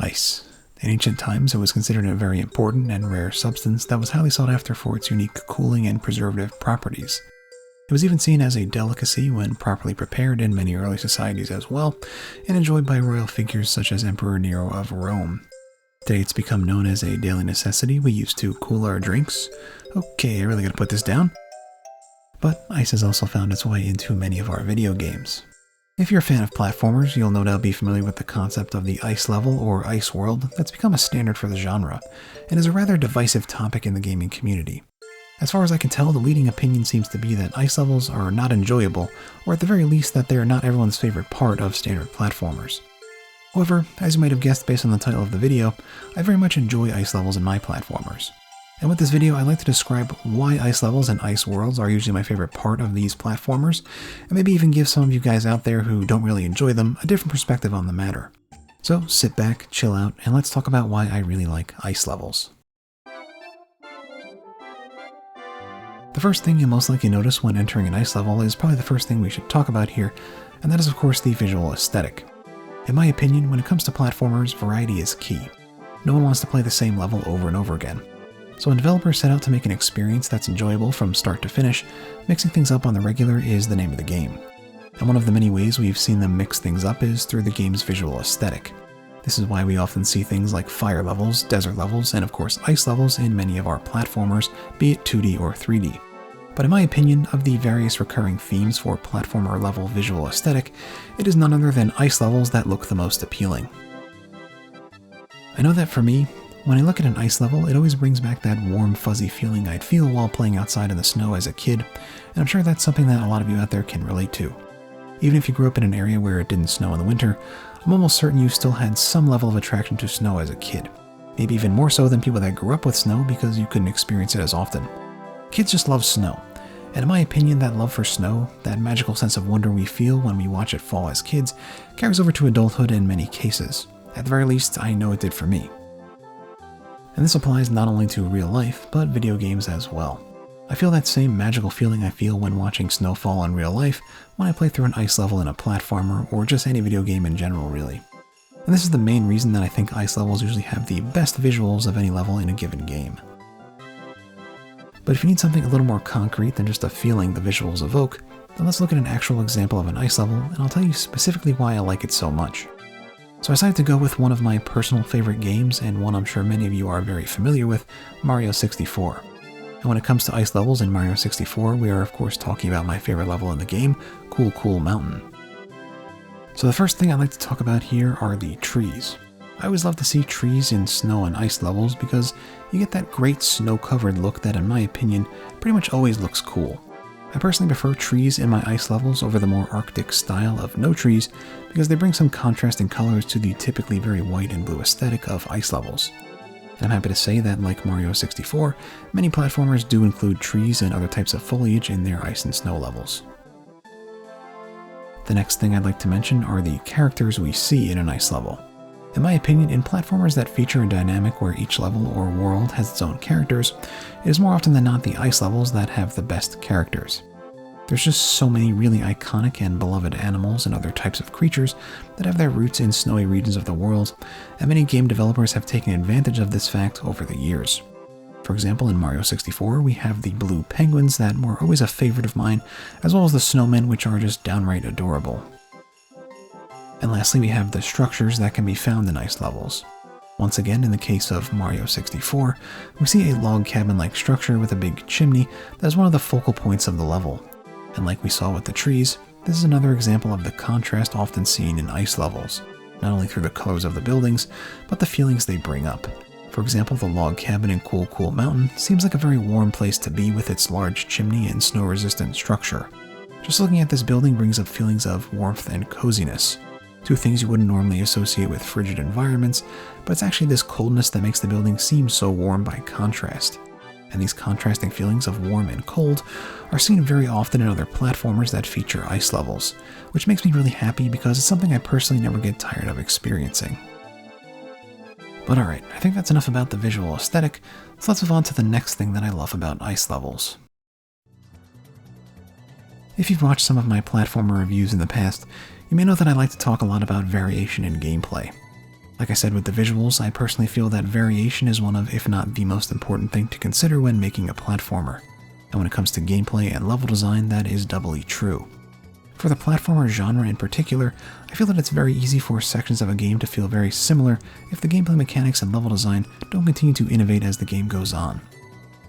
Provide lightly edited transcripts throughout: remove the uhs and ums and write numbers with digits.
Ice. In ancient times, it was considered a very important and rare substance that was highly sought after for its unique cooling and preservative properties. It was even seen as a delicacy when properly prepared in many early societies as well, and enjoyed by royal figures such as Emperor Nero of Rome. Today it's become known as a daily necessity we use to cool our drinks. Okay, I really gotta put this down. But ice has also found its way into many of our video games. If you're a fan of platformers, you'll no doubt be familiar with the concept of the ice level or ice world that's become a standard for the genre, and is a rather divisive topic in the gaming community. As far as I can tell, the leading opinion seems to be that ice levels are not enjoyable, or at the very least that they are not everyone's favorite part of standard platformers. However, as you might have guessed based on the title of the video, I very much enjoy ice levels in my platformers. And with this video, I'd like to describe why ice levels and ice worlds are usually my favorite part of these platformers, and maybe even give some of you guys out there who don't really enjoy them a different perspective on the matter. So sit back, chill out, and let's talk about why I really like ice levels. The first thing you'll most likely notice when entering an ice level is probably the first thing we should talk about here, and that is of course the visual aesthetic. In my opinion, when it comes to platformers, variety is key. No one wants to play the same level over and over again. So when developers set out to make an experience that's enjoyable from start to finish, mixing things up on the regular is the name of the game. And one of the many ways we've seen them mix things up is through the game's visual aesthetic. This is why we often see things like fire levels, desert levels, and of course ice levels in many of our platformers, be it 2D or 3D. But in my opinion, of the various recurring themes for platformer level visual aesthetic, it is none other than ice levels that look the most appealing. I know that for me, when I look at an ice level, it always brings back that warm, fuzzy feeling I'd feel while playing outside in the snow as a kid, and I'm sure that's something that a lot of you out there can relate to. Even if you grew up in an area where it didn't snow in the winter, I'm almost certain you still had some level of attraction to snow as a kid. Maybe even more so than people that grew up with snow because you couldn't experience it as often. Kids just love snow, and in my opinion, that love for snow, that magical sense of wonder we feel when we watch it fall as kids, carries over to adulthood in many cases. At the very least, I know it did for me. And this applies not only to real life, but video games as well. I feel that same magical feeling I feel when watching snow fall in real life when I play through an ice level in a platformer, or just any video game in general really. And this is the main reason that I think ice levels usually have the best visuals of any level in a given game. But if you need something a little more concrete than just a feeling the visuals evoke, then let's look at an actual example of an ice level, and I'll tell you specifically why I like it so much. So I decided to go with one of my personal favorite games, and one I'm sure many of you are very familiar with, Mario 64. And when it comes to ice levels in Mario 64, we are of course talking about my favorite level in the game, Cool Cool Mountain. So the first thing I'd like to talk about here are the trees. I always love to see trees in snow and ice levels because you get that great snow-covered look that in my opinion pretty much always looks cool. I personally prefer trees in my ice levels over the more Arctic style of no trees because they bring some contrasting colors to the typically very white and blue aesthetic of ice levels. And I'm happy to say that, like Mario 64, many platformers do include trees and other types of foliage in their ice and snow levels. The next thing I'd like to mention are the characters we see in an ice level. In my opinion, in platformers that feature a dynamic where each level or world has its own characters, it is more often than not the ice levels that have the best characters. There's just so many really iconic and beloved animals and other types of creatures that have their roots in snowy regions of the world, and many game developers have taken advantage of this fact over the years. For example, in Mario 64, we have the blue penguins that were always a favorite of mine, as well as the snowmen, which are just downright adorable. And lastly, we have the structures that can be found in ice levels. Once again, in the case of Mario 64, we see a log cabin-like structure with a big chimney that is one of the focal points of the level. And like we saw with the trees, this is another example of the contrast often seen in ice levels, not only through the colors of the buildings, but the feelings they bring up. For example, the log cabin in Cool Cool Mountain seems like a very warm place to be with its large chimney and snow-resistant structure. Just looking at this building brings up feelings of warmth and coziness. Two things you wouldn't normally associate with frigid environments, but it's actually this coldness that makes the building seem so warm by contrast. And these contrasting feelings of warm and cold are seen very often in other platformers that feature ice levels, which makes me really happy because it's something I personally never get tired of experiencing. But alright, I think that's enough about the visual aesthetic, so let's move on to the next thing that I love about ice levels. If you've watched some of my platformer reviews in the past, you may know that I like to talk a lot about variation in gameplay. Like I said with the visuals, I personally feel that variation is one of, if not the most important thing to consider when making a platformer. And when it comes to gameplay and level design, that is doubly true. For the platformer genre in particular, I feel that it's very easy for sections of a game to feel very similar if the gameplay mechanics and level design don't continue to innovate as the game goes on.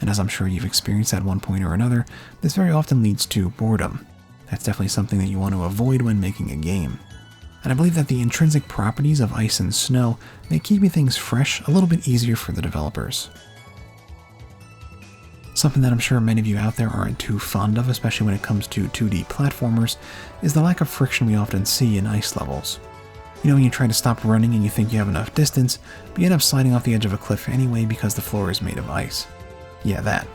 And as I'm sure you've experienced at one point or another, this very often leads to boredom. That's definitely something that you want to avoid when making a game. And I believe that the intrinsic properties of ice and snow make keeping things fresh a little bit easier for the developers. Something that I'm sure many of you out there aren't too fond of, especially when it comes to 2D platformers, is the lack of friction we often see in ice levels. You know, when you try to stop running and you think you have enough distance, but you end up sliding off the edge of a cliff anyway because the floor is made of ice. Yeah, that.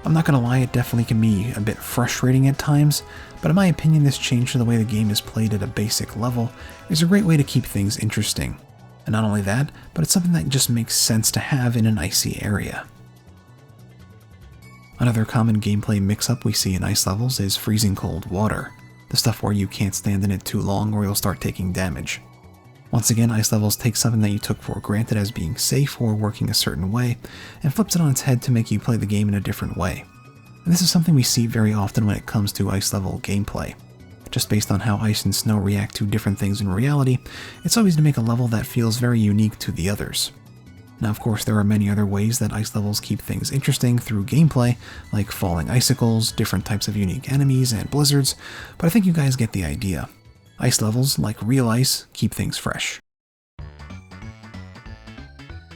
I'm not gonna lie, it definitely can be a bit frustrating at times, but in my opinion this change to the way the game is played at a basic level is a great way to keep things interesting. And not only that, but it's something that just makes sense to have in an icy area. Another common gameplay mix-up we see in ice levels is freezing cold water, the stuff where you can't stand in it too long or you'll start taking damage. Once again, ice levels take something that you took for granted as being safe or working a certain way, and flips it on its head to make you play the game in a different way. And this is something we see very often when it comes to ice level gameplay. Just based on how ice and snow react to different things in reality, it's always to make a level that feels very unique to the others. Now of course there are many other ways that ice levels keep things interesting through gameplay, like falling icicles, different types of unique enemies, and blizzards, but I think you guys get the idea. Ice levels, like real ice, keep things fresh.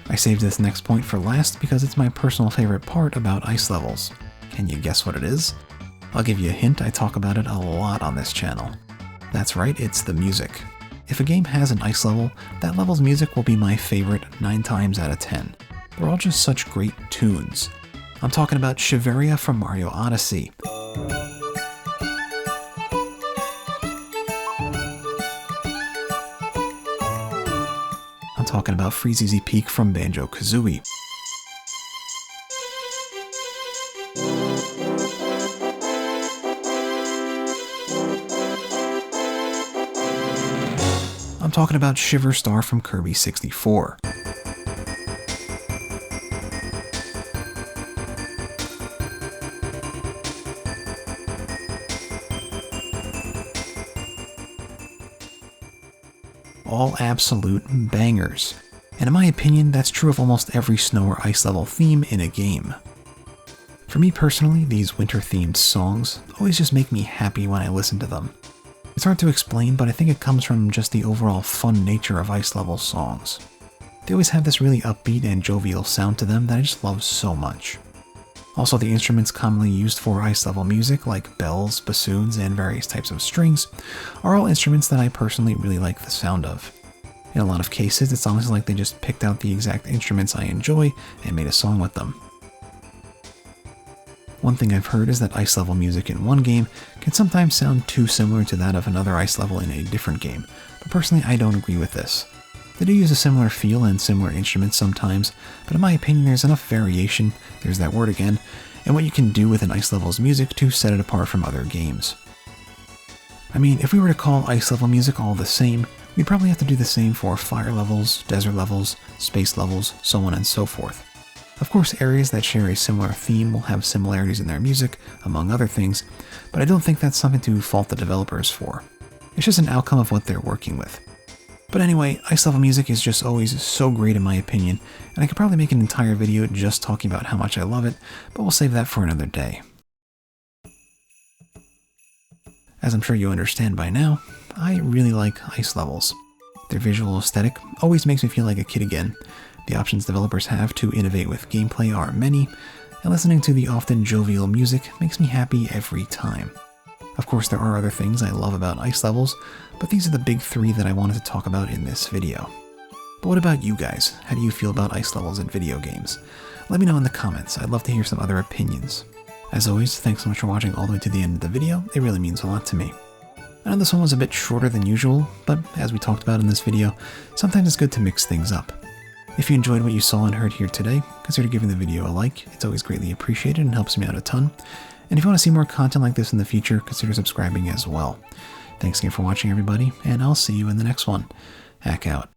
I saved this next point for last because it's my personal favorite part about ice levels. Can you guess what it is? I'll give you a hint, I talk about it a lot on this channel. That's right, it's the music. If a game has an ice level, that level's music will be my favorite 9 times out of 10. They're all just such great tunes. I'm talking about Shiveria from Mario Odyssey. I'm talking about Freezeezy Peak from Banjo-Kazooie. I'm talking about Shiver Star from Kirby 64. All absolute bangers. And in my opinion, that's true of almost every snow or ice level theme in a game. For me personally, these winter-themed songs always just make me happy when I listen to them. It's hard to explain, but I think it comes from just the overall fun nature of ice level songs. They always have this really upbeat and jovial sound to them that I just love so much. Also, the instruments commonly used for ice level music, like bells, bassoons, and various types of strings, are all instruments that I personally really like the sound of. In a lot of cases, it's honestly like they just picked out the exact instruments I enjoy and made a song with them. One thing I've heard is that ice level music in one game can sometimes sound too similar to that of another ice level in a different game, but personally I don't agree with this. They do use a similar feel and similar instruments sometimes, but in my opinion there's enough variation, there's that word again, and what you can do with an ice level's music to set it apart from other games. I mean, if we were to call ice level music all the same, we'd probably have to do the same for fire levels, desert levels, space levels, so on and so forth. Of course, areas that share a similar theme will have similarities in their music, among other things, but I don't think that's something to fault the developers for. It's just an outcome of what they're working with. But anyway, ice level music is just always so great in my opinion, and I could probably make an entire video just talking about how much I love it, but we'll save that for another day. As I'm sure you understand by now, I really like ice levels. Their visual aesthetic always makes me feel like a kid again. The options developers have to innovate with gameplay are many, and listening to the often jovial music makes me happy every time. Of course, there are other things I love about ice levels, but these are the big 3 that I wanted to talk about in this video. But what about you guys? How do you feel about ice levels in video games? Let me know in the comments. I'd love to hear some other opinions. As always, thanks so much for watching all the way to the end of the video. It really means a lot to me. I know this one was a bit shorter than usual, but as we talked about in this video, sometimes it's good to mix things up. If you enjoyed what you saw and heard here today, consider giving the video a like. It's always greatly appreciated and helps me out a ton. And if you want to see more content like this in the future, consider subscribing as well. Thanks again for watching, everybody, and I'll see you in the next one. Hack out.